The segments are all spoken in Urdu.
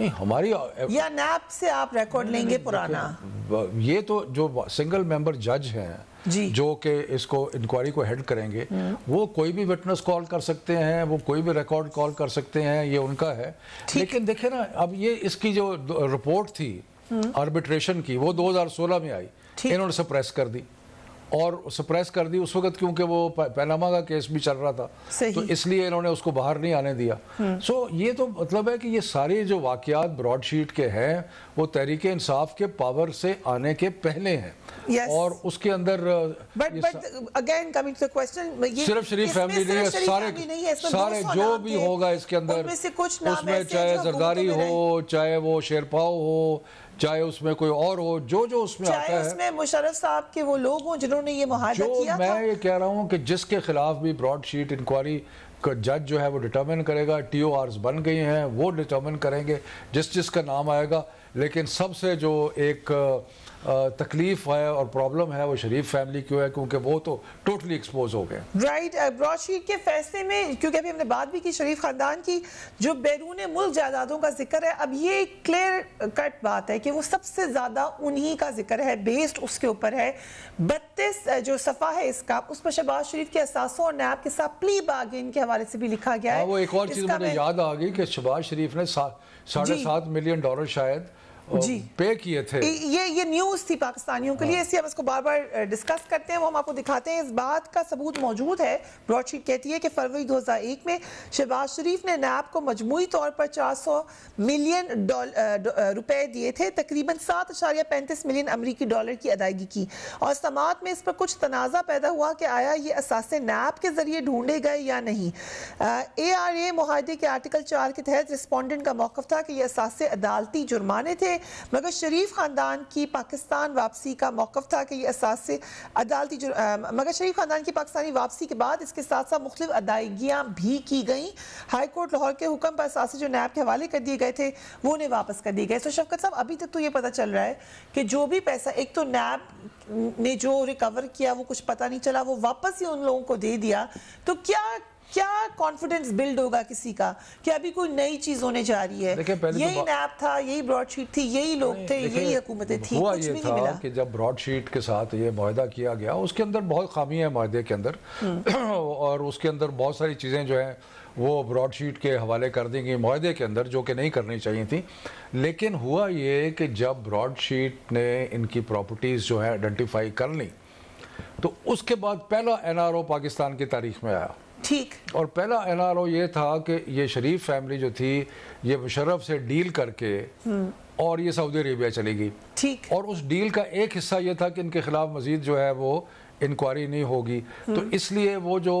نہیں ہماری یا نیب سے آپ ریکارڈ لیں گے پرانا؟ یہ تو جو سنگل ممبر جج ہیں جی جو کہ اس کو انکوائری کو ہیڈ کریں گے وہ کوئی بھی وٹنس کال کر سکتے ہیں, وہ کوئی بھی ریکارڈ کال کر سکتے ہیں, یہ ان کا ہے. لیکن دیکھیں نا اب یہ اس کی جو رپورٹ تھی آربیٹریشن کی وہ 2016 میں آئی, انہوں نے سپریس کر دی, اور سپریس کر دی اس وقت کیونکہ وہ پیناما کا کیس بھی چل رہا تھا, تو اس لیے انہوں نے اس کو باہر نہیں آنے دیا. سو یہ تو مطلب ہے کہ یہ سارے جو واقعات براڈ شیٹ کے ہیں وہ تحریک انصاف کے پاور سے آنے کے پہلے ہیں, اور اس کے اندر صرف شریف فیملی نہیں ہے, سارے جو بھی ہوگا اس کے اندر, اس میں چاہے زرداری ہو, چاہے وہ شیرپاؤ ہو, چاہے اس میں کوئی اور ہو, جو اس میں آتا ہے, اس میں مشرف صاحب کے وہ لوگ ہوں جنہوں نے یہ معاہدہ کیا تھا. میں یہ کہہ رہا ہوں کہ جس کے خلاف بھی براڈ شیٹ انکوائری کا جج جو ہے وہ ڈٹرمن کرے گا, ٹی او آرز بن گئی ہیں, وہ ڈٹرمن کریں گے جس کا نام آئے گا. لیکن سب سے جو ایک تکلیف ہے اور پرابلم ہے وہ شریف فیملی کیوں ہے, کیونکہ وہ تو ٹوٹلی ایکسپوز ہو گئے. رائٹ, براڈ شیٹ کے فیصلے میں کیونکہ ابھی ہم نے بات بھی کی شریف خاندان کی, جو بیرون ملک جائیدادوں کا ذکر ہے, اب یہ کلیئر کٹ بات ہے کہ وہ سب سے زیادہ انہی کا ذکر ہے, بیسڈ اس کے اوپر ہے. 32 جو صفحہ ہے اس کا, اس پر شہباز شریف کے اثاثوں اور نیب کے ساتھ پلی بارگین کے حوالے سے بھی لکھا گیا ہے. وہ ایک اور چیز مجھے یاد آ گئی کہ شہباز شریف نے $7.5 ملین شاید پے کیے تھے. یہ نیوز تھی پاکستانیوں کے لیے, اس لیے ہم اس کو بار بار ڈسکس کرتے ہیں, وہ ہم آپ کو دکھاتے ہیں. اس بات کا ثبوت موجود ہے, براڈ شیٹ کہتی ہے کہ فروری 2001 میں شہباز شریف نے نیب کو مجموعی طور پر $400 ملین روپے دیے تھے, تقریباً $7.35 ملین امریکی ڈالر کی ادائیگی کی, اور سماعت میں اس پر کچھ تنازع پیدا ہوا کہ آیا یہ اثاثے نیب کے ذریعے ڈھونڈے گئے یا نہیں. ARA معاہدے کے آرٹیکل 4 کے تحت رسپونڈنٹ کا موقف تھا کہ یہ اثاثے عدالتی جرمانے تھے, مگر شریف خاندان کی پاکستان واپسی کا موقف تھا کہ یہ اثاثے عدالتی مگر شریف خاندان کی پاکستانی واپسی کے بعد اس کے ساتھ ساتھ مختلف ادائیگیاں بھی کی گئیں. ہائی کورٹ لاہور کے حکم پر اثاثے جو نیب کے حوالے کر دیے گئے تھے وہ انہیں واپس کر دیے گئے. تو شفقت صاحب, ابھی تک تو یہ پتہ چل رہا ہے کہ جو بھی پیسہ ایک تو نیب نے جو ریکور کیا وہ کچھ پتہ نہیں چلا, وہ واپس ہی ان لوگوں کو دے دیا. تو کیا کانفیڈنس بلڈ ہوگا کسی کا کہ ابھی کوئی نئی چیز ہونے جا رہی ہے؟ یہی نیب تھا, یہی براڈ شیٹ تھی, یہی لوگ تھے, یہی حکومتیں تھیں, کچھ بھی نہیں ملا. کہ جب براڈ شیٹ کے ساتھ یہ معاہدہ کیا گیا اس کے اندر بہت خامی ہے معاہدے کے اندر, اور اس کے اندر بہت ساری چیزیں جو ہیں وہ براڈ شیٹ کے حوالے کر دیں گی معاہدے کے اندر, جو کہ نہیں کرنی چاہیے تھی. لیکن ہوا یہ کہ جب براڈ شیٹ نے ان کی پراپرٹیز جو ہے آئیڈینٹیفائی کر لی تو اس کے بعد پہلا NRO پاکستان کی تاریخ میں آیا. ٹھیک, اور پہلا NRO یہ تھا کہ یہ شریف فیملی جو تھی یہ مشرف سے ڈیل کر کے اور یہ سعودی عربیہ چلی گئی. ٹھیک, اور اس ڈیل کا ایک حصہ یہ تھا کہ ان کے خلاف مزید جو ہے وہ انکوائری نہیں ہوگی. تو اس لیے وہ جو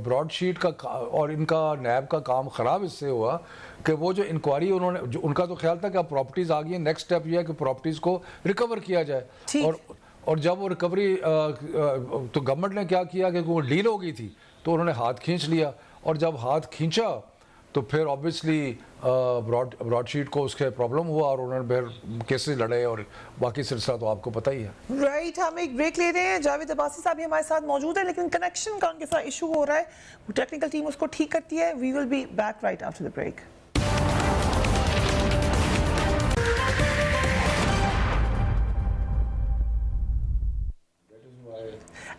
براڈ شیٹ کا اور ان کا نیب کا کام خراب اس سے ہوا کہ وہ جو انکوائری انہوں نے, ان کا تو خیال تھا کہ اب پراپرٹیز آ گئی ہیں, نیکسٹ سٹیپ یہ ہے کہ پراپرٹیز کو ریکور کیا جائے. اور جب وہ ریکوری تو گورنمنٹ نے کیا کیا کہ وہ ڈیل ہو گئی تھی تو انہوں نے ہاتھ کھینچ لیا, اور جب ہاتھ کھینچا تو پھر آبویسلی براڈ شیٹ کو اس کے پرابلم ہوا اور انہوں نے پھر کیسز لڑے, اور باقی سلسلہ تو آپ کو پتہ ہی ہے. رائٹ, ہم ایک بریک لے رہے ہیں. جاوید عباسی صاحب بھی ہمارے ساتھ موجود ہیں, لیکن کنیکشن کا ان کے ساتھ ایشو ہو رہا ہے, وہ ٹیکنیکل ٹیم اس کو ٹھیک کرتی ہے. We will be back right after the break.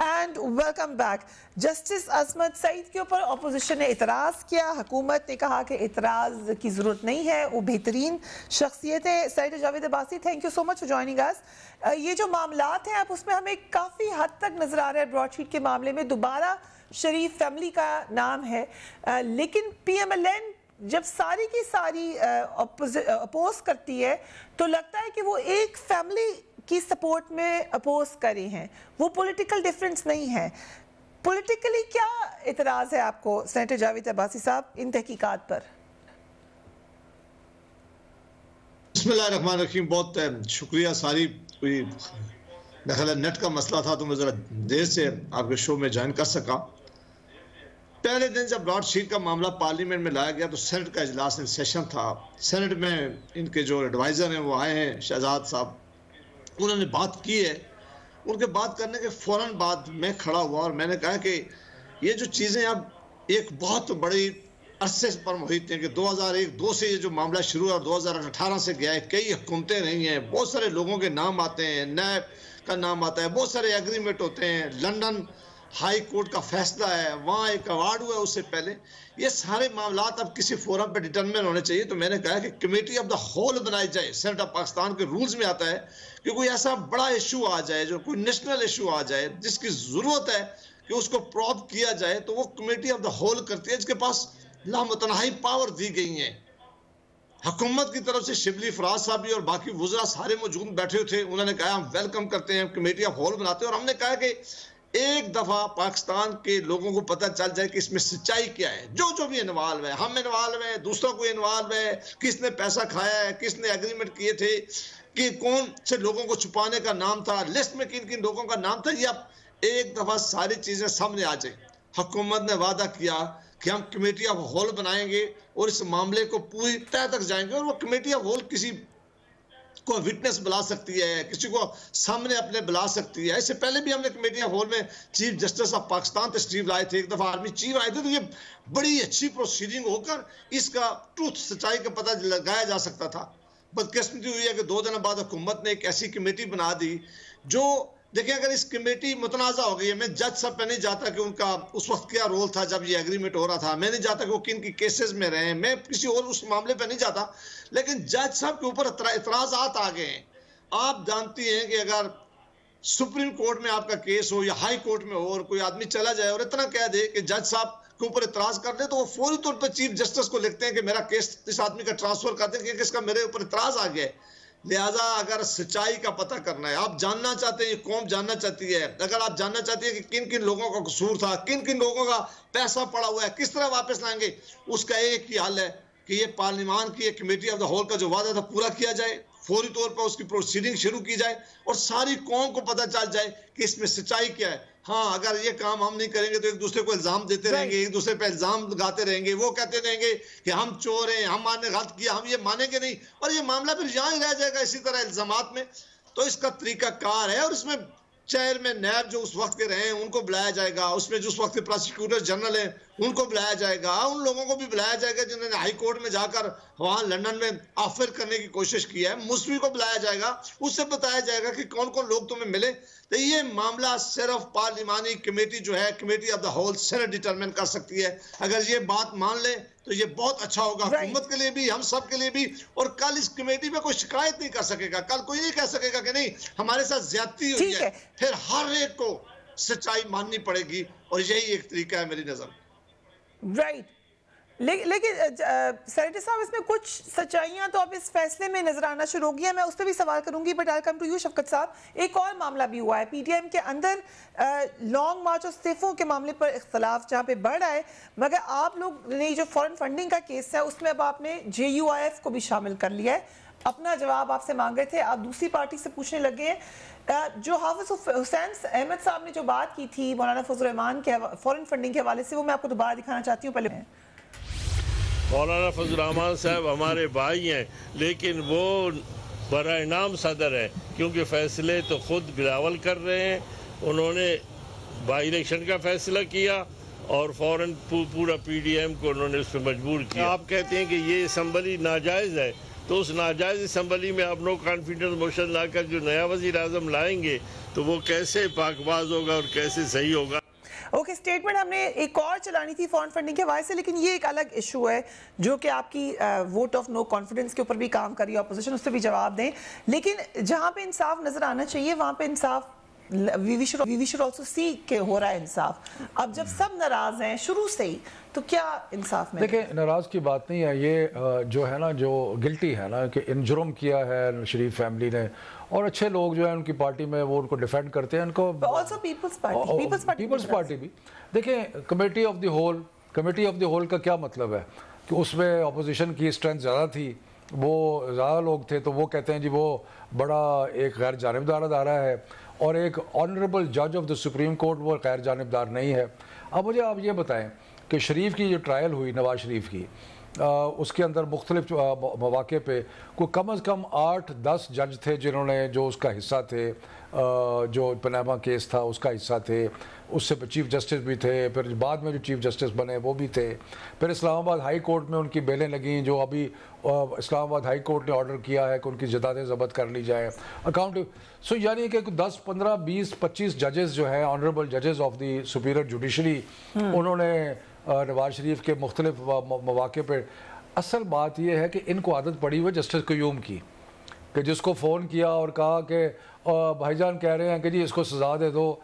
And welcome back. Justice Ismat Saeed کے اوپر اپوزیشن نے اعتراض کیا, حکومت نے کہا کہ اعتراض کی ضرورت نہیں ہے, وہ بہترین شخصیت ہے. Senator Javed Abbasi, thank you so much for joining us. یہ جو معاملات ہیں اب اس میں ہمیں کافی حد تک نظر آ رہا ہے براڈ شیٹ کے معاملے میں دوبارہ شریف فیملی کا نام ہے, لیکن PMLN جب ساری کی ساری اپوز کرتی ہے تو لگتا ہے کہ وہ ایک فیملی کی سپورٹ میں اپوز کرے ہیں, وہ پولیٹیکل ڈیفرنس نہیں ہے. پولیٹیکلی کیا اعتراض ہے آپ کو سینیٹر جاوید عباسی صاحب ان تحقیقات پر؟ بسم اللہ الرحمن الرحیم. بہت شکریہ. ساری کوئی نیٹ کا مسئلہ تھا تو میں ذرا دیر سے آپ کے شو میں جوائن کر سکا. پہلے دن جب براڈ شیٹ کا معاملہ پارلیمنٹ میں لایا گیا تو سینٹ کا اجلاس سیشن تھا. سینٹ میں ان کے جو ایڈوائزر ہیں وہ آئے ہیں, شہزاد صاحب, انہوں نے بات کی ہے. ان کے بات کرنے کے فوراً بعد میں کھڑا ہوا اور میں نے کہا کہ یہ جو چیزیں اب ایک بہت بڑی عرصے پر محیط ہیں کہ 2001-2 سے یہ جو معاملہ شروع ہے اور 2018 سے گیا ہے، کئی حکومتیں رہی ہیں، بہت سارے لوگوں کے نام آتے ہیں، نیب کا نام آتا ہے، بہت سارے ایگریمنٹ ہوتے ہیں، لندن ہائی کورٹ کا فیصلہ ہے، وہاں ایک ایوارڈ ہوا ہے اس سے پہلے. یہ سارے معاملات اب کسی فورم پہ ڈیٹرمن ہونے چاہیے. تو میں نے کہا کہ کمیٹی آف دا ہول بنائی جائے. سینٹ آف پاکستان کے رولز میں آتا ہے کہ کوئی ایسا بڑا ایشو آ جائے، جو کوئی نیشنل ایشو آ جائے جس کی ضرورت ہے کہ اس کو پروب کیا جائے، تو وہ کمیٹی آف دا ہول کرتی ہے، جس کے پاس لامتناہی پاور دی گئی ہیں. حکومت کی طرف سے شبلی فراز صاحب بھی اور باقی وزراء سارے موجود بیٹھے تھے. انہوں نے کہا ہم ویلکم کرتے ہیں، کمیٹی آف ہول بناتے ہیں. اور ہم نے کہا کہ ایک دفعہ پاکستان کے لوگوں کو پتہ چل جائے کہ اس میں سچائی کیا ہے. جو بھی انوالو ہے، ہم انوالو ہیں، دوسروں کو انوالو ہے، کس نے پیسہ کھایا ہے، کس نے ایگریمنٹ کیے تھے، کہ کون سے لوگوں کو چھپانے کا نام تھا، لسٹ میں کن کن لوگوں کا نام تھا. یہ اب ایک دفعہ ساری چیزیں سامنے آ جائیں. حکومت نے وعدہ کیا کہ ہم کمیٹی آف ہول بنائیں گے اور اس معاملے کو پوری تہہ تک جائیں گے. اور وہ کمیٹی آف ہول کسی کو وٹنس بلا سکتی ہے، کسی کو سامنے اپنے بلا سکتی ہے. اس سے پہلے بھی ہم نے کمیٹی آف ہول میں چیف جسٹس آف پاکستان تشریف لائے تھے، ایک دفعہ آرمی چیف آئے تھے. تو یہ بڑی اچھی پروسیڈنگ ہو کر اس کا ٹروتھ، سچائی کا پتہ لگایا جا سکتا تھا. بدقسمتی ہوئی ہے کہ 2 دن بعد حکومت نے ایک ایسی کمیٹی بنا دی جو، دیکھیں اگر اس کمیٹی متنازع ہو گئی ہے، میں جج صاحب پہ نہیں جاتا کہ ان کا اس وقت کیا رول تھا جب یہ ایگریمنٹ ہو رہا تھا، میں نہیں جاتا کہ وہ کن کی کیسز میں رہے ہیں، میں کسی اور اس معاملے پہ نہیں جاتا. لیکن جج صاحب کے اوپر اعتراضات آ گئے ہیں. آپ جانتی ہیں کہ اگر سپریم کورٹ میں آپ کا کیس ہو یا ہائی کورٹ میں ہو اور کوئی آدمی چلا جائے اور اتنا کہہ دے کہ جج صاحب کے اوپر اعتراض کر دے، تو وہ فوری طور پر چیف جسٹس کو لکھتے ہیں کہ میرا کیس اس آدمی کا ٹرانسفر کر دیں کہ اس کا میرے اوپر اعتراض آ گیا ہے. لہٰذا اگر سچائی کا پتہ کرنا ہے، آپ جاننا چاہتے ہیں، یہ قوم جاننا چاہتی ہے، اگر آپ جاننا چاہتی ہیں کہ کن کن لوگوں کا قصور تھا، کن کن لوگوں کا پیسہ پڑا ہوا ہے، کس طرح واپس لائیں گے، اس کا ایک ہی حل ہے کہ یہ پارلیمان کی ایک کمیٹی آف دا ہول کا جو وعدہ تھا پورا کیا جائے، فوری طور پر اس کی پروسیڈنگ شروع کی جائے اور ساری قوم کو پتہ چل جائے کہ اس میں سچائی کیا ہے. ہاں اگر یہ کام ہم نہیں کریں گے تو ایک دوسرے کو الزام دیتے رہیں گے، ایک دوسرے پہ الزام لگاتے رہیں گے، وہ کہتے رہیں گے کہ ہم چور ہیں، ہم نے غلط کیا، ہم یہ مانیں گے نہیں، اور یہ معاملہ پھر یہاں ہی رہ جائے گا اسی طرح الزامات میں. تو اس کا طریقہ کار ہے، اور اس میں چیئرمین نیب جو اس وقت کے رہے ہیں ان کو بلایا جائے گا، اس میں جو اس وقت کے پراسیکیوٹر جنرل ہیں ان کو بلایا جائے گا، ان لوگوں کو بھی بلایا جائے گا جنہوں نے ہائی کورٹ میں جا کر وہاں لندن میں آفر کرنے کی کوشش کی ہے، مصوی کو بلایا جائے گا، اس سے بتایا جائے گا کہ کون کون لوگ تمہیں ملے. تو یہ معاملہ صرف پارلیمانی کمیٹی جو ہے committee of the whole Senate determine کر سکتی ہے. اگر یہ بات مان لے تو یہ بہت اچھا ہوگا حکومت کے لیے بھی، ہم سب کے لیے بھی. اور کل اس کمیٹی میں کوئی شکایت نہیں کر سکے گا، کل کوئی نہیں کہہ سکے گا کہ نہیں ہمارے ساتھ زیادتی ہوئی ہے. پھر ہر ایک کو سچائی ماننی پڑے گی، اور یہی ایک طریقہ ہے میری نظر. رائٹ. لیکن سینیٹر صاحب اس میں کچھ سچائیاں تو اب اس فیصلے میں نظر آنا شروع ہو گیا. میں اس پہ بھی سوال کروں گی، but I come to you Shafqat sahab. ایک اور معاملہ بھی ہوا ہے پی ٹی ایم کے اندر، لانگ مارچ اور استعفوں کے معاملے پر اختلاف جہاں پہ بڑھ رہا ہے، مگر آپ لوگ نے جو فورن فنڈنگ کا کیس ہے اس میں اب آپ نے JUIF کو بھی شامل کر لیا ہے. اپنا جواب آپ سے مانگ رہے تھے، آپ دوسری پارٹی سے پوچھنے لگے ہیں. جو حافظ حسین احمد صاحب نے جو بات کی تھی مولانا فضل الرحمان کے فورن فنڈنگ کے حوالے سے، وہ میں آپ کو دوبارہ دکھانا چاہتی ہوں. پہلے مولانا فضل الرحمان صاحب ہمارے بھائی ہیں، لیکن وہ برائے نام صدر ہے، کیونکہ فیصلے تو خود بلاول کر رہے ہیں. انہوں نے بائی الیکشن کا فیصلہ کیا اور فوراً پورا PDM کو انہوں نے اس پہ مجبور کیا. آپ کہتے ہیں کہ یہ اسمبلی ناجائز ہے، تو اس ناجائز اسمبلی میں آپ نو کانفیڈنس موشن لا کر جو نیا وزیر اعظم لائیں گے تو وہ کیسے پاک باز ہوگا اور کیسے صحیح ہوگا. اوکے، سٹیٹمنٹ ہم نے ایک اور چلانی تھی فورن فنڈنگ کے حوالے سے، لیکن یہ ایک الگ ایشو ہے جو کہ آپ کی ووٹ آف نو کانفیڈنس کے اوپر بھی کام کر رہی ہے اپوزیشن، اس سے بھی جواب دیں. لیکن جہاں پہ انصاف نظر آنا چاہیے وہاں پہ انصاف we should also see کہ ہو رہا ہے انصاف. اب جب سب ناراض ہیں شروع سے ہی تو کیا انصاف میں؟ دیکھیں ناراض کی بات نہیں ہے، یہ جو ہے نا جو گلٹی ہے نا کہ ان جرم کیا ہے شریف فیملی نے، اور اچھے لوگ جو ہیں ان کی پارٹی میں وہ ان کو ڈیفینڈ کرتے ہیں، ان کو also پیپلز پارٹی. بھی دیکھیں کمیٹی آف دی ہول کا کیا مطلب ہے کہ اس میں اپوزیشن کی اسٹرینتھ زیادہ تھی، وہ زیادہ لوگ تھے، تو وہ کہتے ہیں جی وہ بڑا ایک غیر جانبدار ادارہ ہے، اور ایک آنریبل جج آف دا سپریم کورٹ وہ غیر جانبدار نہیں ہے. اب مجھے آپ یہ بتائیں کہ شریف کی جو ٹرائل ہوئی، نواز شریف کی، اس کے اندر مختلف مواقع پہ کوئی کم از کم 8-10 جج تھے جنہوں نے جو اس کا حصہ تھے، جو پاناما کیس تھا اس کا حصہ تھے، اس سے چیف جسٹس بھی تھے، پھر بعد میں جو چیف جسٹس بنے وہ بھی تھے، پھر اسلام آباد ہائی کورٹ میں ان کی بیلیں لگیں، جو ابھی اسلام آباد ہائی کورٹ نے آرڈر کیا ہے کہ ان کی جائیدادیں ضبط کر لی جائیں اکاؤنٹ. سو یعنی کہ 10, 15, 20, 25 ججز جو ہیں آنریبل ججز آف دی سپیریئر جوڈیشری، انہوں نے نواز شریف کے مختلف مواقع پہ، اصل بات یہ ہے کہ ان کو عادت پڑی ہوئی جسٹس قیوم کی، کہ جس کو فون کیا اور کہا کہ بھائی جان کہہ رہے ہیں کہ جی اس کو سزا دے دو،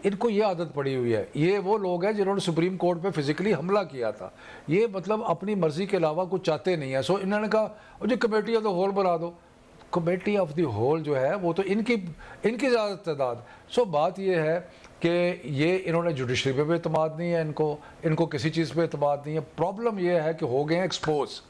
ان کو یہ عادت پڑی ہوئی ہے. یہ وہ لوگ ہیں جنہوں نے سپریم کورٹ پہ فزیکلی حملہ کیا تھا، یہ مطلب اپنی مرضی کے علاوہ کچھ چاہتے نہیں ہیں. سو انہوں نے کہا جی کمیٹی آف دا ہول بنا دو. کمیٹی آف دی ہول جو ہے وہ تو ان کی زیادہ تعداد. سو بات یہ ہے کہ یہ انہوں نے جوڈیشری پہ بھی اعتماد نہیں ہے، ان کو کسی چیز پہ اعتماد نہیں ہے. پرابلم یہ ہے کہ ہو گئے ہیں ایکسپوز،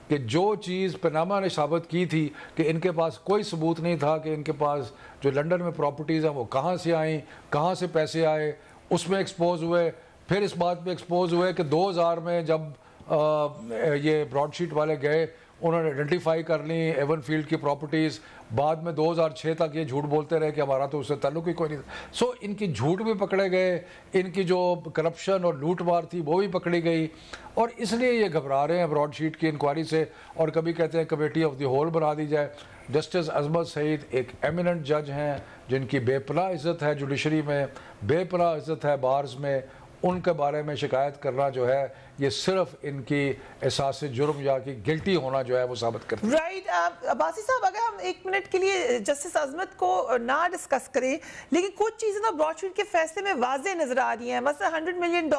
کہ جو چیز پاناما نے ثابت کی تھی کہ ان کے پاس کوئی ثبوت نہیں تھا کہ ان کے پاس جو لنڈن میں پراپرٹیز ہیں وہ کہاں سے آئیں، کہاں سے پیسے آئے، اس میں ایکسپوز ہوئے. پھر اس بات پہ ایکسپوز ہوئے کہ 2000 میں جب یہ براڈ شیٹ والے گئے انہوں نے آئیڈینٹیفائی کر لیں ایون فیلڈ کی پراپرٹیز، بعد میں 2006 تک یہ جھوٹ بولتے رہے کہ ہمارا تو اس سے تعلق ہی کوئی نہیں تھا. سو ان کی جھوٹ بھی پکڑے گئے، ان کی جو کرپشن اور لوٹ مار تھی وہ بھی پکڑی گئی، اور اس لیے یہ گھبرا رہے ہیں براڈ شیٹ کی انکوائری سے، اور کبھی کہتے ہیں کمیٹی آف دی ہول بنا دی جائے. جسٹس عظمت سعید ایک ایمیننٹ جج ہیں جن کی بے پناہ عزت ہے جوڈیشری میں، بے پناہ عزت ہے بارز میں. ان کے بارے میں شکایت کرنا جو ہے یہ صرف ان کی احساس جرم یا کہ گلٹی ہونا جو ہے وہ ثابت کرتا ہے. رائٹ. عباسی صاحب اگر ہم 1 منٹ کے لیے جسٹس عظمت کو نہ ڈسکس کریں، لیکن کچھ چیزیں نا براڈ شیٹ کے فیصلے میں واضح نظر آ رہی ہیں. مثلا $100 ملین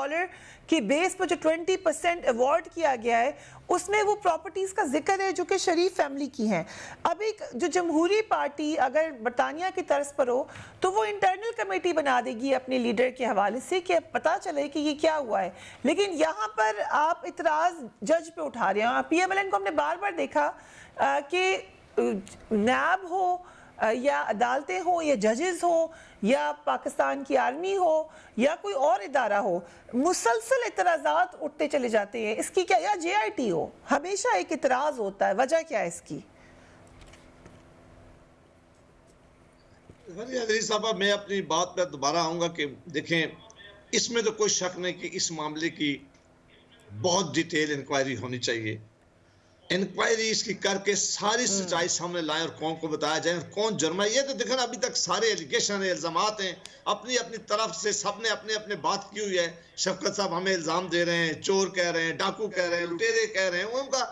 کی بیس پر جو 20% ایوارڈ کیا گیا ہے اس میں وہ پراپرٹیز کا ذکر ہے جو کہ شریف فیملی کی ہیں. اب ایک جو جمہوری پارٹی اگر برطانیہ کی طرز پر ہو تو وہ انٹرنل کمیٹی بنا دے گی اپنے لیڈر کے حوالے سے کہ پتہ چلے کہ یہ کیا ہوا ہے، لیکن یہاں پر آپ اعتراض جج پہ اٹھا رہے ہیں. پی ایم ایل این کو ہم نے بار بار دیکھا کہ نیب ہو یا عدالتیں ہوں یا ججز ہوں یا پاکستان کی آرمی ہو یا کوئی اور ادارہ ہو، مسلسل اعتراضات اٹھتے چلے جاتے ہیں. اس کی کیا، یا جے آئی ٹی ہو، ہمیشہ ایک اعتراض ہوتا ہے، وجہ کیا ہے اس کی؟ صاحبہ میں اپنی بات پہ دوبارہ آؤں گا کہ دیکھیں اس میں تو کوئی شک نہیں کہ اس معاملے کی بہت ڈیٹیل انکوائری ہونی چاہیے. انکوائری اس کی کر کے ساری سچائی سامنے لائیں اور قوم کو بتایا جائے کون جرم ہے. یہ تو دیکھیں ابھی تک سارے ایلیگیشن ہیں، الزامات ہیں، اپنی اپنی طرف سے سب نے اپنے بات کی ہوئی ہے. شفقت صاحب ہمیں الزام دے رہے ہیں، چور کہہ رہے ہیں، ڈاکو کہہ رہے ہیں، لٹیرے کہہ رہے ہیں، وہ ان کا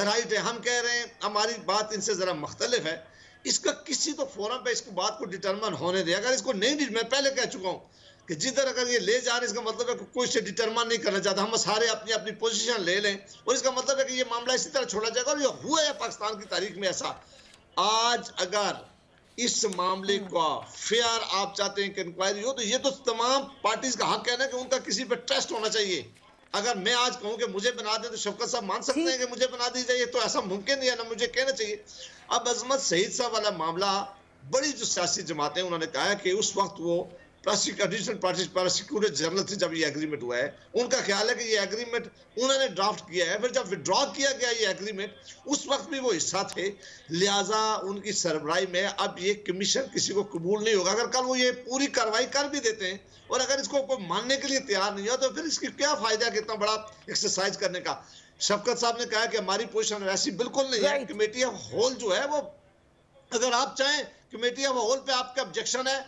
رائٹ ہے. ہم کہہ رہے ہیں ہماری بات ان سے ذرا مختلف ہے. اس کا کسی تو فورم پہ اس کو بات کو ڈیٹرمن ہونے دے. اگر اس کو نہیں، میں پہلے کہہ چکا ہوں کہ جدھر اگر یہ لے جا رہے اس کا مطلب ہے کہ کوئی سے ڈیٹرمن نہیں کرنا چاہتا. ہم سارے اپنی پوزیشن لے لیں اور اس کا مطلب ہے کہ یہ معاملہ اسی طرح چھوڑا جائے گا. اور یہ ہوا ہے پاکستان کی تاریخ میں ایسا. آج اگر اس معاملے کا فیئر آپ چاہتے ہیں کہ انکوائری ہو تو یہ تو تمام پارٹیز کا حق ہے نا کہ ان کا کسی پہ ٹیسٹ ہونا چاہیے. اگر میں آج کہوں کہ مجھے بنا دیں تو شفقت صاحب مان سکتے ہیں کہ مجھے بنا دی جائے؟ تو ایسا ممکن نہیں ہے، نہ مجھے کہنا چاہیے. اب عظمت سعید صاحب والا معاملہ، بڑی جو سیاسی جماعتیں انہوں نے کہا کہ اس وقت وہ پروسیکیوٹر جنرل تھے جب یہ ایگریمنٹ ہوا ہے. ان کا خیال ہے کہ یہ ایگریمنٹ انہوں نے ڈرافٹ کیا ہے، پھر جب وڈرا کیا گیا یہ ایگریمنٹ اس وقت بھی وہ حصہ تھے، لہٰذا ان کی سربراہی میں اب یہ کمیشن کسی کو قبول نہیں ہوگا. اگر کل وہ یہ پوری کارروائی کر بھی دیتے ہیں اور اگر اس کو کوئی ماننے کے لیے تیار نہیں ہوا تو پھر اس کی کیا فائدہ ہے کہ اتنا بڑا ایکسرسائز کرنے کا. شفقت صاحب نے کہا کہ ہماری پوزیشن ویسی بالکل نہیں ہے. کمیٹی آف ہول جو ہے وہ اگر آپ چاہیں کمیٹی آف ہول پہ آپ کا آبجیکشن ہے،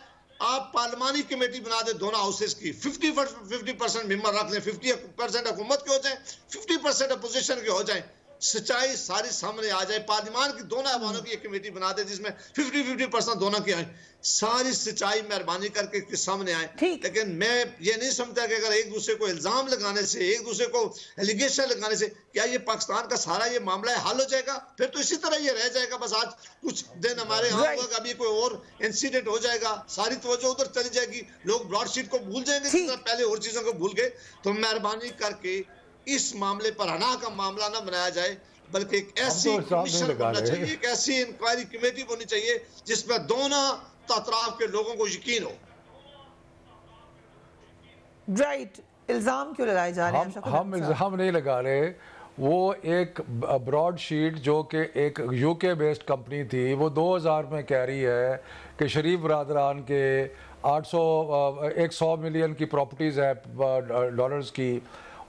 آپ پارلیمانی کمیٹی بنا دیں دونوں ہاؤسز کی، 50% ممبر رکھ لیں، 50% حکومت کے ہو جائیں، 50% اپوزیشن کے ہو جائیں. سچائی ساری سامنے آ جائے. پارلیمان کی دونوں ایوانوں کی ایک کمیٹی بنا دے جس میں 50% دونوں کی آئیں. ساری سچائی مہربانی کر کے سامنے آئے. لیکن میں یہ نہیں سمجھتا کہ اگر ایک دوسرے کو الزام لگانے سے، ایک دوسرے کو ایلیگیشن لگانے سے کیا یہ پاکستان کا سارا یہ معاملہ حل ہو جائے گا؟ پھر تو اسی طرح یہ رہ جائے گا. بس آج کچھ دن ہمارے ہاں ہوگا، ابھی کوئی اور انسیڈنٹ ہو جائے گا، ساری توجہ ادھر چلی جائے گی، لوگ براڈ شیٹ کو بھول جائیں گے جس طرح پہلے اور چیزوں کو بھول گئے. تو مہربانی کر کے اس معاملے پر ہنا کا معاملہ نہ بنایا جائے، بلکہ ایک ایسی کمیشن بننا چاہیے، ایک ایسی انکوائری کمیٹی بننی چاہیے جس میں دونوں اطراف کے لوگوں کو یقین ہو. رائٹ. الزام کیوں لگائے جا رہے ہیں؟ ہم الزام نہیں لگا رہے. وہ ایک براڈ شیٹ جو کہ ایک یو کے بیسڈ کمپنی تھی، وہ 2000 میں کہہ رہی ہے کہ شریف برادران کے 100 ملین کی پراپرٹیز ہے ڈالرز کی.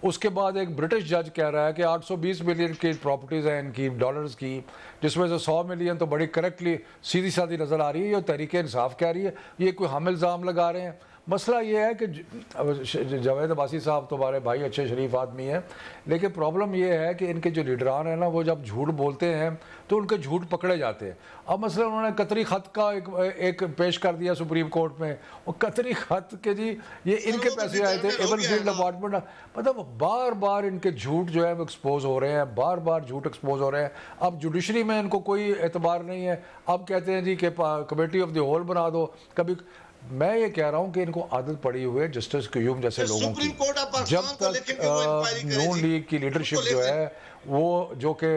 اس کے بعد ایک برٹش جج کہہ رہا ہے کہ 820 ملین کی پراپرٹیز ہیں ان کی ڈالرز کی، جس میں سے 100 ملین تو بڑی کریکٹلی سیدھی سادھی نظر آ رہی ہے. یہ تحریک انصاف کہہ رہی ہے، یہ کوئی ہم الزام لگا رہے ہیں. مسئلہ یہ ہے کہ جاوید عباسی صاحب تمہارے بھائی اچھے شریف آدمی ہیں، لیکن پرابلم یہ ہے کہ ان کے جو لیڈران ہیں نا، وہ جب جھوٹ بولتے ہیں تو ان کے جھوٹ پکڑے جاتے ہیں. اب مثلا انہوں نے قطری خط کا ایک پیش کر دیا سپریم کورٹ میں. وہ قطری خط کے جی یہ ان کے پیسے آئے تھے ایون فیلڈ اپارٹمنٹ. مطلب بار بار ان کے جھوٹ جو ہے وہ ایکسپوز ہو رہے ہیں، بار بار جھوٹ ایکسپوز ہو رہے ہیں. اب جوڈیشری میں ان کو کوئی اعتبار نہیں ہے. اب کہتے ہیں جی کہ کمیٹی آف دی ہول بنا دو. کبھی میں یہ کہہ رہا ہوں کہ ان کو عادت پڑی ہوئی ہے جسٹس قیوم جیسے لوگوں کی. جب تک نون لیگ کی لیڈرشپ جو ہے وہ جو کہ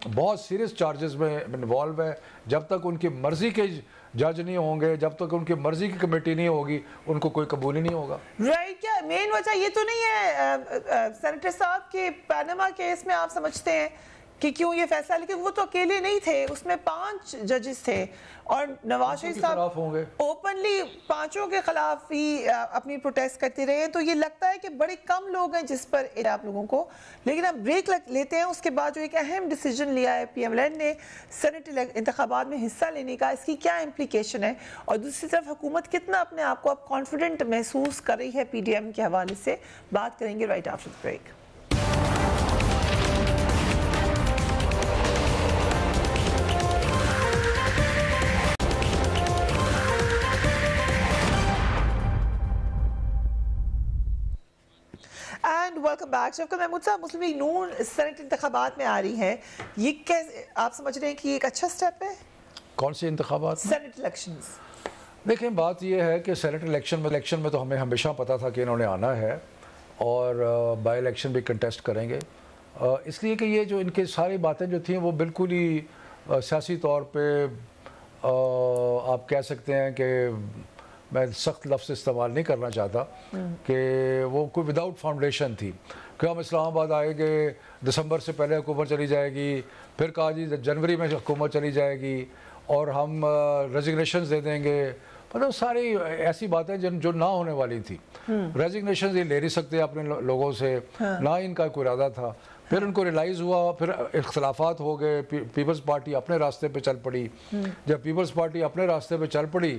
بہت سیریس چارجز میں انوالو ہے، جب تک ان کی مرضی کے جج نہیں ہوں گے، جب تک ان کی مرضی کی کمیٹی نہیں ہوگی، ان کو کوئی قبول ہی نہیں ہوگا. رائٹ. کیا مین وجہ یہ تو نہیں ہے سینیٹر صاحب کے پیناما کیس میں آپ سمجھتے ہیں کہ کیوں یہ فیصلہ؟ لیکن وہ تو اکیلے نہیں تھے، اس میں 5 ججز تھے اور نواز شریف صاحب اوپنلی 5 کے خلاف ہی اپنی پروٹیسٹ کرتے رہے. تو یہ لگتا ہے کہ بڑے کم لوگ ہیں جس پر آپ لوگوں کو. لیکن اب بریک لیتے ہیں. اس کے بعد جو ایک اہم ڈیسیجن لیا ہے پی ایم ایل این نے سینٹ انتخابات میں حصہ لینے کا، اس کی کیا امپلیکیشن ہے، اور دوسری طرف حکومت کتنا اپنے آپ کو اب کانفیڈنٹ محسوس کر رہی ہے پی ڈی ایم کے حوالے سے، بات کریں گے right after break. And welcome back. شفقت محمود صاحب، مسلم لیگ نون سینٹ انتخابات میں آ رہی ہے، یہ کیسے آپ سمجھ رہے ہیں کہ یہ ایک اچھا سٹیپ ہے؟ کون سی انتخابات؟ Senate elections. دیکھیں بات یہ ہے کہ سینٹ الیکشن میں تو ہمیں ہمیشہ پتا تھا کہ انہوں نے آنا ہے اور بائی الیکشن بھی کنٹیسٹ کریں گے، اس لیے کہ یہ جو ان کے ساری باتیں جو تھیں وہ بالکل ہی سیاسی طور پہ آپ کہہ سکتے ہیں کہ میں سخت لفظ استعمال نہیں کرنا چاہتا کہ وہ کوئی وداؤٹ فاؤنڈیشن تھی کہ ہم اسلام آباد آئے گے، دسمبر سے پہلے حکومت چلی جائے گی، پھر کہا جی جنوری میں حکومت چلی جائے گی اور ہم ریزگنیشنز دے دیں گے. مطلب ساری ایسی باتیں جو نہ ہونے والی تھی. ریزگنیشنز یہ لے نہیں سکتے اپنے لوگوں سے، نہ ان کا کوئی ارادہ تھا. پھر ان کو ریلائز ہوا، پھر اختلافات ہو گئے، پیپلز پارٹی اپنے راستے پہ چل پڑی. جب پیپلز پارٹی اپنے راستے پہ چل پڑی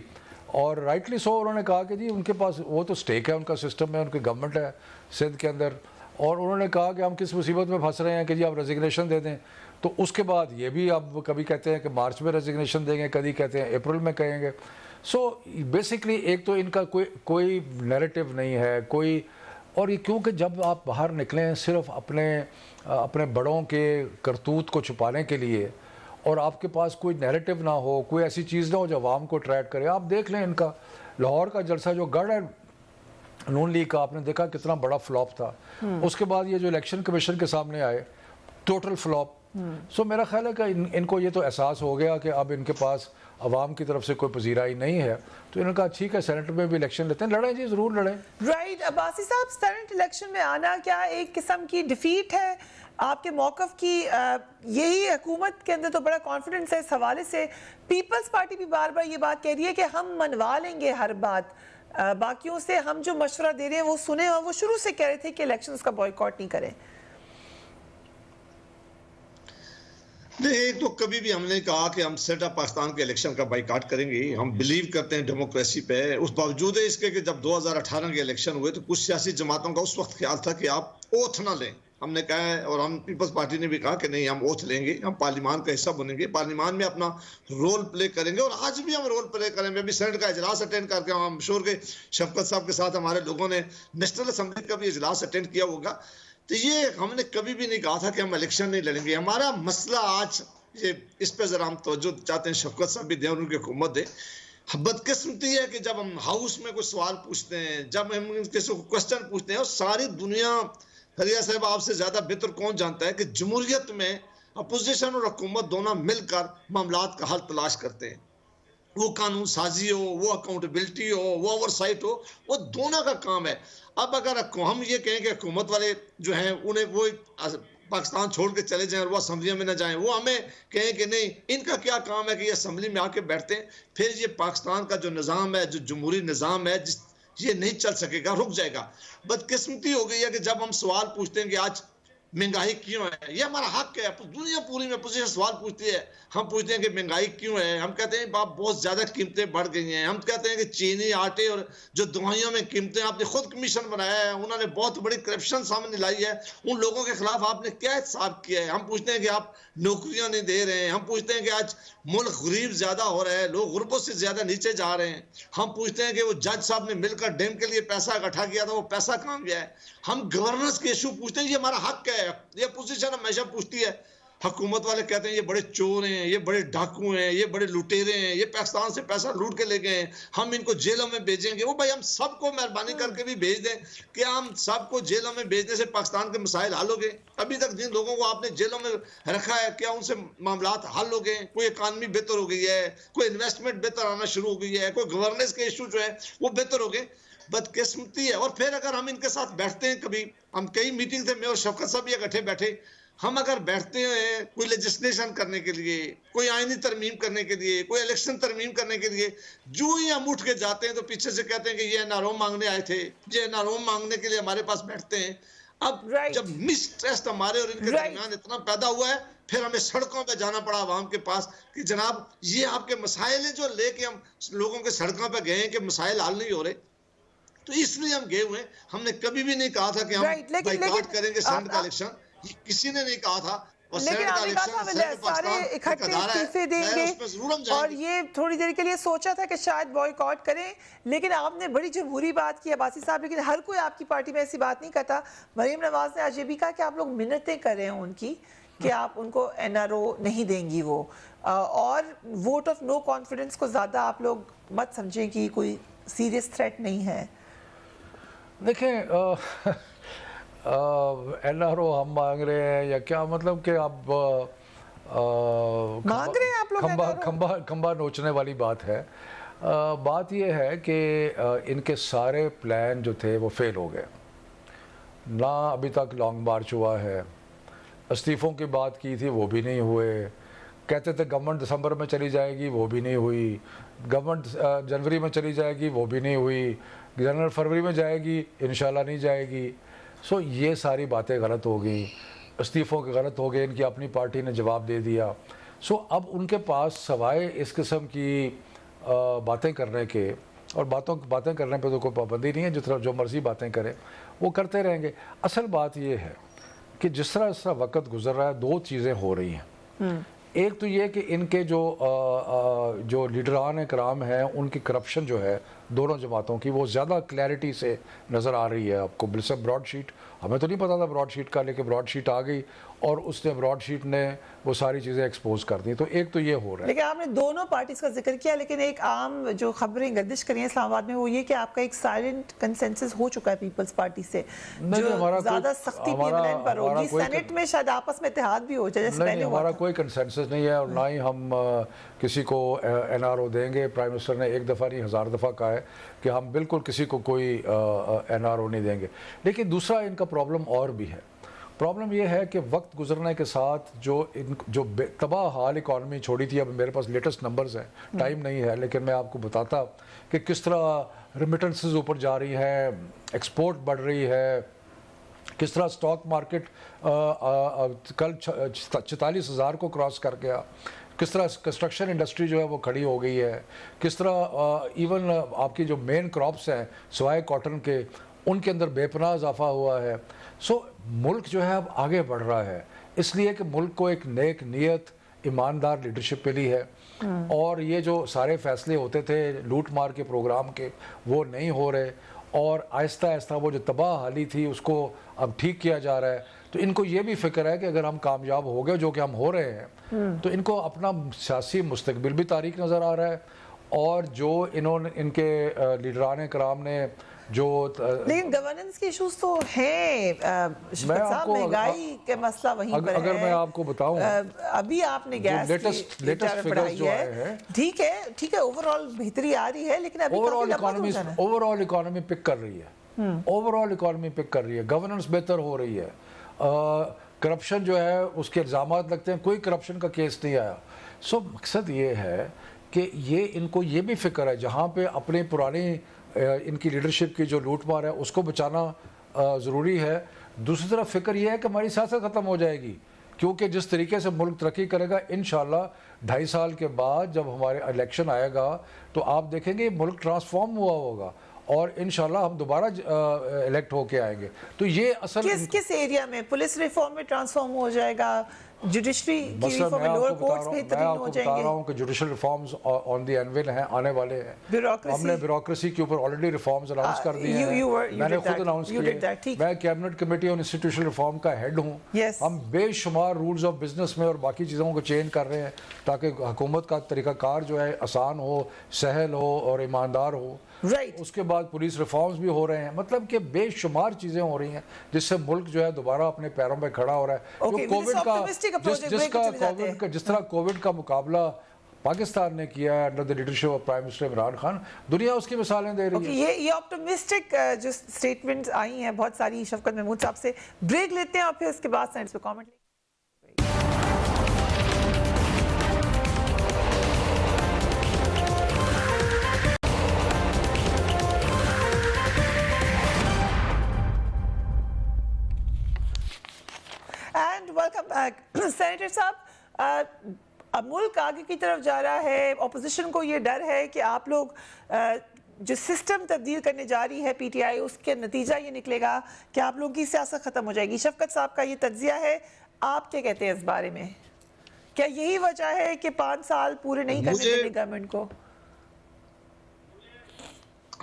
اور رائٹلی سو انہوں نے کہا کہ جی ان کے پاس وہ تو سٹیک ہے ان کا سسٹم میں، ان کی گورنمنٹ ہے سندھ کے اندر، اور انہوں نے کہا کہ ہم کس مصیبت میں پھنس رہے ہیں کہ جی آپ ریزگنیشن دے دیں. تو اس کے بعد یہ بھی اب کبھی کہتے ہیں کہ مارچ میں ریزگنیشن دیں گے، کبھی کہتے ہیں اپریل میں کہیں گے. سو بیسکلی ایک تو ان کا کوئی نیریٹو نہیں ہے کوئی. اور یہ کیونکہ جب آپ باہر نکلیں صرف اپنے بڑوں کے کرتوت کو چھپانے کے لیے اور آپ کے پاس کوئی نیریٹو نہ ہو، کوئی ایسی چیز نہ ہو جو عوام کو اٹریکٹ کرے. آپ دیکھ لیں ان کا لاہور کا جلسہ جو گڑھ ہے نون لیگ کا، آپ نے دیکھا کتنا بڑا فلاپ تھا. اس کے بعد یہ جو الیکشن کمیشن کے سامنے آئے، ٹوٹل فلاپ. سو میرا خیال ہے کہ ان کو یہ تو احساس ہو گیا کہ اب ان کے پاس عوام کی طرف سے کوئی پذیرائی نہیں ہے، تو انہوں نے کہا ٹھیک ہے سینٹ میں بھی الیکشن لیتے ہیں، لڑیں جی ضرور لڑیں. رائٹ. عباسی صاحب، سینٹ الیکشن میں آنا کیا ایک قسم کی ڈیفیٹ ہے آپ کے موقف کی؟ یہی حکومت کے اندر تو بڑا کانفیڈنس ہے اس حوالے سے. پیپلز پارٹی بھی بار بار یہ بات کہہ رہی ہے کہ ہم منوا لیں گے ہر بات، باقیوں سے ہم جو مشورہ دے رہے ہیں وہ سنیں، اور وہ شروع سے کہہ رہے تھے کہ الیکشنز کا بائیکاٹ نہیں کریں. نہیں، تو کبھی بھی ہم نے کہا کہ ہم سینٹ آف پاکستان کے الیکشن کا بائیکاٹ کریں گے. ہم بلیو کرتے ہیں ڈیموکریسی پہ. اس باوجود اس کے کہ جب 2018 کے الیکشن ہوئے تو کچھ سیاسی جماعتوں کا اس وقت خیال تھا کہ آپ اوتھ نہ لیں. ہم نے کہا ہے اور ہم پیپلز پارٹی نے بھی کہا کہ نہیں، ہم اوتھ لیں گے، ہم پارلیمان کا حصہ بنیں گے، پارلیمان میں اپنا رول پلے کریں گے. اور آج بھی ہم رول پلے کریں گے. ابھی سینٹ کا اجلاس اٹینڈ کر کے ہم شور کے شفقت صاحب کے ساتھ ہمارے لوگوں نے نیشنل اسمبلی کا بھی اجلاس اٹینڈ کیا ہوگا. تو یہ ہم نے کبھی بھی نہیں کہا تھا کہ ہم الیکشن نہیں لڑیں گے. ہمارا مسئلہ آج اس پہ ذرا ہم توجہ چاہتے ہیں، شفقت صاحب بھی دیں اور ان کی حکومت دے. بدقسمتی ہے کہ جب ہم ہاؤس میں کوئی سوال پوچھتے ہیں، جب ہم کسی کو کوسچن پوچھتے ہیں، اور ساری دنیا، حریہ صاحب آپ سے زیادہ بہتر کون جانتا ہے کہ جمہوریت میں اپوزیشن اور حکومت دونوں مل کر معاملات کا حل تلاش کرتے ہیں. وہ قانون سازی ہو، وہ اکاؤنٹیبلٹی ہو، وہ اوور سائٹ ہو، وہ دونوں کا کام ہے. اب اگر ہم یہ کہیں کہ حکومت والے جو ہیں انہیں وہ پاکستان چھوڑ کے چلے جائیں اور وہ اسمبلیوں میں نہ جائیں, وہ ہمیں کہیں کہ نہیں ان کا کیا کام ہے کہ یہ اسمبلی میں آ کے بیٹھتے ہیں. پھر یہ پاکستان کا جو نظام ہے, جو جمہوری نظام ہے, یہ نہیں چل سکے گا, رک جائے گا. بدقسمتی ہو گئی ہے کہ جب ہم سوال پوچھتے ہیں کہ آج مہنگائی کیوں ہے, یہ ہمارا حق ہے, دنیا پوری میں اپوزیشن سوال پوچھتی ہے, ہم پوچھتے ہیں کہ مہنگائی کیوں ہے, ہم کہتے ہیں باپ بہت زیادہ قیمتیں بڑھ گئی ہیں, ہم کہتے ہیں کہ چینی آٹے اور جو دوائیوں میں قیمتیں, آپ نے خود کمیشن بنایا ہے, انہوں نے بہت بڑی کرپشن سامنے لائی ہے, ان لوگوں کے خلاف آپ نے کیا احتساب کیا ہے. ہم پوچھتے ہیں کہ آپ نوکریاں نہیں دے رہے ہیں, ہم پوچھتے ہیں کہ آج ملک غریب زیادہ ہو رہا ہے, لوگ غربت سے زیادہ نیچے جا رہے ہیں, ہم پوچھتے ہیں کہ وہ جج صاحب نے مل کر ڈیم کے لیے پیسہ اکٹھا کیا تھا, وہ پیسہ کہاں گیا ہے. ہم گورننس کے ایشو پوچھتے ہیں, یہ ہمارا حق ہے. یہ اپوزیشن ہمیشہ پوچھتی ہے, حکومت والے کہتے ہیں یہ بڑے چور ہیں, یہ بڑے ڈاکو ہیں, یہ بڑے لٹیرے ہیں, یہ پاکستان سے پیسہ لوٹ کے لے گئے ہیں, ہم ان کو جیلوں میں بھیجیں گے. وہ بھائی ہم سب کو مہربانی کر کے بھی بھیج دیں, کیا ہم سب کو جیلوں میں بھیجنے سے پاکستان کے مسائل حل ہو گئے؟ ابھی تک جن لوگوں کو آپ نے جیلوں میں رکھا ہے, کیا ان سے معاملات حل ہو گئے؟ کوئی اکانومی بہتر ہو گئی ہے, کوئی انویسٹمنٹ بہتر آنا شروع ہو گئی ہے, کوئی گورننس کے ایشو جو ہے وہ بہتر ہو گئے؟ بدقسمتی ہے. اور پھر اگر ہم ان کے ساتھ بیٹھتے ہیں, کبھی ہم کئی میٹنگ تھے, میں اور شفقت صاحب بھی اکٹھے بیٹھے, ہم اگر بیٹھتے ہیں کوئی لیجسلیشن کرنے کے لیے, کوئی آئینی ترمیم کرنے کے لیے, کوئی الیکشن ترمیم کرنے کے لیے, جو ہی ہم اٹھ کے جاتے ہیں تو پیچھے سے کہتے ہیں کہ یہ NRO مانگنے آئے تھے, یہ NRO مانگنے کے لیے ہمارے پاس بیٹھتے ہیں. اب جب مسٹرسٹ ہمارے اور ان کے درمیان اتنا پیدا ہوا ہے, پھر ہمیں سڑکوں پہ جانا پڑا عوام کے پاس کہ جناب یہ آپ کے مسائل ہیں جو لے کے ہم لوگوں کے سڑکوں پہ گئے ہیں کہ مسائل حل نہیں ہو رہے. تو اس لیے ہم گئے ہوئے, ہم نے کبھی بھی نہیں کہا تھا کہ ہم بائیکاٹ کریں گے سینٹ کا الیکشن, کسی نے نہیں کہا تھا. لیکن آپ نے کہا تھا سارے اکٹھے استعفے دیں گے, اور یہ تھوڑی دیر کے لیے سوچا تھا کہ شاید بائیکاٹ کریں, لیکن آپ نے بڑی جمہوری بات کی عباسی صاحب, لیکن ہر کوئی آپ کی پارٹی میں ایسی بات نہیں کرتا. مریم نواز نے آج یہ بھی کہا کہ آپ لوگ منتیں کر رہے ہیں ان کی کہ آپ ان کو NRO نہیں دیں گی وہ, اور ووٹ آف نو کانفیڈنس کو زیادہ آپ لوگ مت سمجھیں کہ کوئی سیریس تھریٹ نہیں ہے. دیکھیں NRO ہم مانگ رہے ہیں یا کیا, مطلب کہ اب مانگ رہے ہیں آپ لوگ کھمبا نوچنے والی بات ہے. بات یہ ہے کہ ان کے سارے پلان جو تھے وہ فیل ہو گئے, نہ ابھی تک لانگ مارچ ہوا ہے, استعفوں کی بات کی تھی وہ بھی نہیں ہوئے, کہتے تھے گورنمنٹ دسمبر میں چلی جائے گی وہ بھی نہیں ہوئی, گورنمنٹ جنوری میں چلی جائے گی وہ بھی نہیں ہوئی, جنوری فروری میں جائے گی انشاءاللہ نہیں جائے گی. سو یہ ساری باتیں غلط ہو گئیں, استعفوں کے غلط ہو گئے, ان کی اپنی پارٹی نے جواب دے دیا. سو اب ان کے پاس سوائے اس قسم کی باتیں کرنے کے, اور باتیں کرنے پہ تو کوئی پابندی نہیں ہے, جو مرضی باتیں کریں وہ کرتے رہیں گے. اصل بات یہ ہے کہ جس طرح وقت گزر رہا ہے, دو چیزیں ہو رہی ہیں. ایک تو یہ کہ ان کے جو لیڈران کرام ہیں ان کی کرپشن جو ہے دونوں جماعتوں کی, وہ زیادہ کلیئرٹی سے نظر آ رہی ہے آپ کو. بالکل براڈ شیٹ, ہمیں تو نہیں پتا تھا براڈ شیٹ کا, لیکن براڈ شیٹ آ گئی اور اس نے براڈ شیٹ نے وہ ساری چیزیں ایکسپوز کر دی. تو ایک تو یہ ہو رہا ہے. لیکن آپ نے دونوں پارٹیز کا ذکر کیا, لیکن ایک عام جو خبریں گردش کری ہیں اسلام آباد میں وہ یہ کہ آپ کا ایک سائلنٹ کنسنسس ہو چکا ہے پیپلز پارٹی سے, جو زیادہ سختی PMLN پر ہوگی. سینٹ میں شاید آپس میں اتحاد بھی ہو جائے جیسے پہلے ہوا تھا. ہمارا کوئی کنسنسس نہیں ہے, اور نہ ہی ہم کسی کو NRO دیں گے. پرائم منسٹر نے ایک دفعہ نہیں 1000 دفعہ کہا ہے کہ ہم بالکل کسی کو کوئی NRO نہیں دیں گے. لیکن دوسرا ان کا پرابلم اور بھی ہے. پرابلم یہ ہے کہ وقت گزرنے کے ساتھ جو تباہ حال اکانومی چھوڑی تھی, اب میرے پاس لیٹسٹ نمبرز ہیں, ٹائم نہیں ہے, لیکن میں آپ کو بتاتا کہ کس طرح ریمیٹنسز اوپر جا رہی ہیں, ایکسپورٹ بڑھ رہی ہے, کس طرح سٹاک مارکیٹ کل 44,000 کو کراس کر گیا, کس طرح کنسٹرکشن انڈسٹری جو ہے وہ کھڑی ہو گئی ہے, کس طرح ایون آپ کی جو مین کراپس ہیں سوائے کاٹن کے ان کے اندر بے پناہ اضافہ ہوا ہے. سو ملک جو ہے اب آگے بڑھ رہا ہے, اس لیے کہ ملک کو ایک نیک نیت ایماندار لیڈرشپ ملی ہے, اور یہ جو سارے فیصلے ہوتے تھے لوٹ مار کے پروگرام کے وہ نہیں ہو رہے, اور آہستہ آہستہ وہ جو تباہ حالی تھی اس کو اب ٹھیک کیا جا رہا ہے. تو ان کو یہ بھی فکر ہے کہ اگر ہم کامیاب ہو گئے, جو کہ ہم ہو رہے ہیں, تو ان کو اپنا سیاسی مستقبل بھی تاریک نظر آ رہا ہے, اور جو ان کے لیڈران کرام نے جو لیکن گورننس کے ایشوز تو ہیں صاحب, مہنگائی کے مسئلہ وہیں پر ہے. اگر میں آپ کو بتاؤں, ابھی آپ نے گیس لیٹسٹ فگرز جو آئے ہیں, ٹھیک ہے اوورآل بہتری آ رہی ہے, لیکن ابھی اوورآل اکانومی پک کر رہی ہے, اوورآل اکانومی پک کر رہی ہے, گورننس بہتر ہو رہی ہے, کرپشن جو ہے اس کے الزامات لگتے ہیں, کوئی کرپشن کا کیس نہیں آیا. سو مقصد یہ ہے کہ یہ ان کو یہ بھی فکر ہے جہاں پہ اپنی پرانی ان کی لیڈرشپ کی جو لوٹ مار ہے اس کو بچانا ضروری ہے, دوسری طرف فکر یہ ہے کہ ہماری سیاست ختم ہو جائے گی, کیونکہ جس طریقے سے ملک ترقی کرے گا انشاءاللہ 2.5 سال کے بعد جب ہمارے الیکشن آئے گا تو آپ دیکھیں گے ملک ٹرانسفارم ہوا ہوگا اور انشاءاللہ ہم دوبارہ الیکٹ ہو کے آئیں گے. تو یہ اصل کس ایریا میں پولیس ریفارم میں ٹرانسفارم ہو جائے گا, جوڈیشری کی ریفارم میں لوور کورٹس بہترین ہو جائیں گے؟ میں آپ کو بتا رہا ہوں کہ جوڈیشل ریفارمز آن دی اینول ہیں, آنے والے ہیں. ہم نے بیوروکریسی کے اوپر آلریڈی ریفارمز اناؤنس کر دیے ہیں, میں نے خود اناؤنس کیے. میں cabinet committee on institutional reform کا ہیڈ ہوں. ہم بے شمار رولز آف بزنس میں اور باقی چیزوں کو چینج کر رہے ہیں تاکہ حکومت کا طریقہ کار جو ہے آسان ہو, سہل ہو اور ایماندار ہو. اس کے بعد پولیس ریفارمز بھی ہو رہے ہیں, مطلب کہ بے شمار چیزیں ہو رہی ہیں جس سے ملک جو ہے دوبارہ اپنے پیروں پہ کھڑا ہو رہا ہے. جو کووڈ کا جس طرح کووڈ کا مقابلہ پاکستان نے کیا ہے under the leadership of prime minister Imran Khan, دنیا اس کی مثالیں دے رہی ہے. یہ آپٹمسٹک جو سٹیٹمنٹس آئی ہیں بہت ساری شفقت محمود صاحب سے. بریک لیتے ہیں اور پھر اس کے بعد سائنس پہ کامنٹ لیں. And welcome back. سینیٹر صاحب, اب ملک آگے کی طرف جا رہا ہے, اپوزیشن کو یہ ڈر ہے کہ آپ لوگ جو سسٹم تبدیل کرنے جا رہی ہے پی ٹی آئی, اس کے نتیجہ یہ نکلے گا کہ آپ لوگوں کی سیاست ختم ہو جائے گی. شفقت صاحب کا یہ تجزیہ ہے, آپ کیا کہتے ہیں اس بارے میں؟ کیا یہی وجہ ہے کہ 5 سال پورے نہیں کرنے دیں گے گورنمنٹ کو؟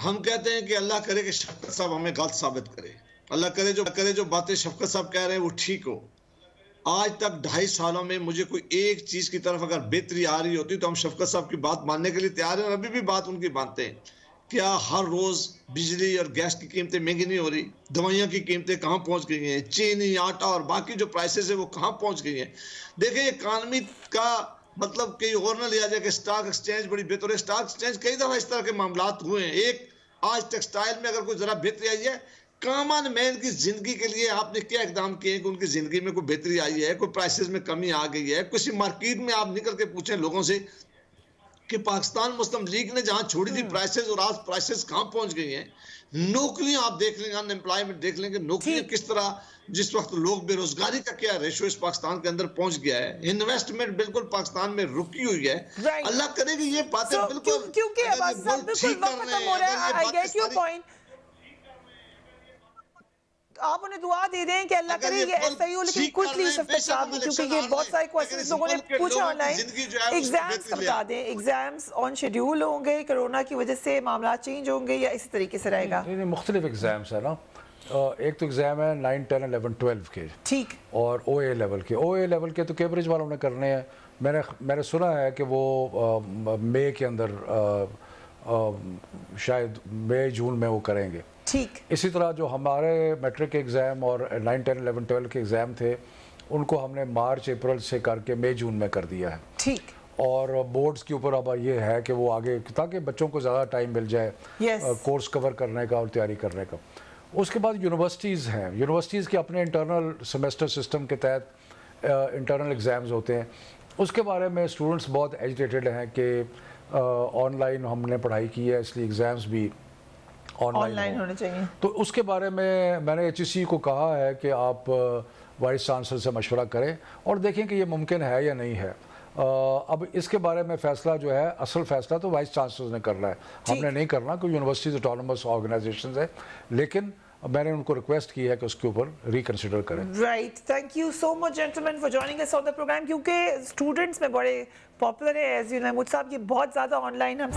ہم کہتے ہیں کہ اللہ کرے کہ شفقت صاحب ہمیں غلط ثابت کرے, اللہ کرے جو باتیں شفقت صاحب کہہ رہے ہیں وہ ٹھیک ہو. آج تک 2.5 سالوں میں مجھے کوئی ایک چیز کی طرف اگر بہتری آ رہی ہوتی تو ہم شفقت صاحب کی بات ماننے کے لیے تیار ہیں, اور ابھی بھی بات ان کی مانتے ہیں. کیا ہر روز بجلی اور گیس کی قیمتیں مہنگی نہیں ہو رہی؟ دوائیاں کی قیمتیں کہاں پہنچ گئی ہیں؟ چینی, آٹا اور باقی جو پرائسز ہیں وہ کہاں پہنچ گئی ہیں؟ دیکھیں اکانومی کا مطلب کہیں اور نہ لیا جائے کہ سٹاک ایکسچینج بڑی بہتر ہے. سٹاک ایکسچینج کئی دفعہ اس طرح کے معاملات ہوئے ہیں. ایک آج ٹیکسٹائل میں اگر کوئی ذرا بہتری آئی ہے, کامن مین کی زندگی کے لیے آپ نے کیا اقدام کیے ہیں کہ ان کی زندگی میں کوئی بہتری آئی ہے, کوئی پرائسز میں کمی آ گئی ہے؟ کسی مارکیٹ میں آپ نکل کے پوچھیں لوگوں سے کہ پاکستان مسلم لیگ نے جہاں چھوڑی تھی پرائسز, اور آج پرائسز کہاں پہنچ گئی ہیں؟ نوکریاں آپ دیکھ لیں گے, ان امپلائمنٹ دیکھ لیں گے, نوکریاں کس طرح, جس وقت لوگ بے روزگاری کا کیا ریشو اس پاکستان کے اندر پہنچ گیا ہے. انویسٹمنٹ بالکل پاکستان میں رکی ہوئی ہے. اللہ کرے کہ یہ باتیں بالکل ٹھیک کر رہے ہیں. آپ انہیں دعا دے دیں کہ اللہ کرے یہ ایسا ہی ہو, لیکن کوئکلی شفقت صاحب, کیونکہ یہ بہت سارے کوئسٹنز لوگوں نے پوچھا آن لائن. ایگزامز کا بتا دیں, ایگزامز آن شیڈیول ہوں گے, کرونا کی وجہ سے معاملات چینج ہوں گے یا اسی طریقے سے رہے گا؟ نہیں, مختلف ایگزامز ہیں نا. ایک تو ایگزام ہے 9, 10, 11, 12 کے, ٹھیک, اور او اے لیول کے. او اے لیول کے تو کیمبرج والوں نے کرنے ہیں. میں نے سنا ہے کہ وہ مئی کے اندر شاید مئی جون میں وہ کریں گے. ٹھیک. اسی طرح جو ہمارے میٹرک ایگزام اور 9, 10, 11, 12 کے ایگزام تھے ان کو ہم نے مارچ اپریل سے کر کے مئی جون میں کر دیا ہے. ٹھیک. اور بورڈز کے اوپر اب یہ ہے کہ وہ آگے, تاکہ بچوں کو زیادہ ٹائم مل جائے کورس کور کرنے کا اور تیاری کرنے کا. اس کے بعد یونیورسٹیز ہیں, یونیورسٹیز کے اپنے انٹرنل سیمیسٹر سسٹم کے تحت انٹرنل ایگزامز ہوتے ہیں. اس کے بارے میں اسٹوڈنٹس بہت ایجیٹیٹڈ ہیں کہ آن لائن ہم نے پڑھائی کی ہے اس لیے ایگزامز بھی آن لائن ہونے چاہیے. تو اس کے بارے میں نے ایچ ای سی کو کہا ہے کہ آپ وائس چانسلر سے مشورہ کریں اور دیکھیں کہ یہ ممکن ہے یا نہیں ہے. اب اس کے بارے میں فیصلہ جو ہے, اصل فیصلہ تو وائس چانسلر نے کرنا ہے, ہم نے نہیں کرنا, کوئی یونیورسٹیز آٹونومس آرگنائزیشنز ہیں, لیکن میں نے ان کو ریکویسٹ کی ہے کہ اس کے اوپر ریکنسیڈر کریں. Right, thank you so much gentleman for joining اس آن دا پروگرام, کیونکہ اسٹوڈنٹس میں بڑے پاپولر ہے ایز یو محمود صاحب, یہ بہت زیادہ آن لائن ہم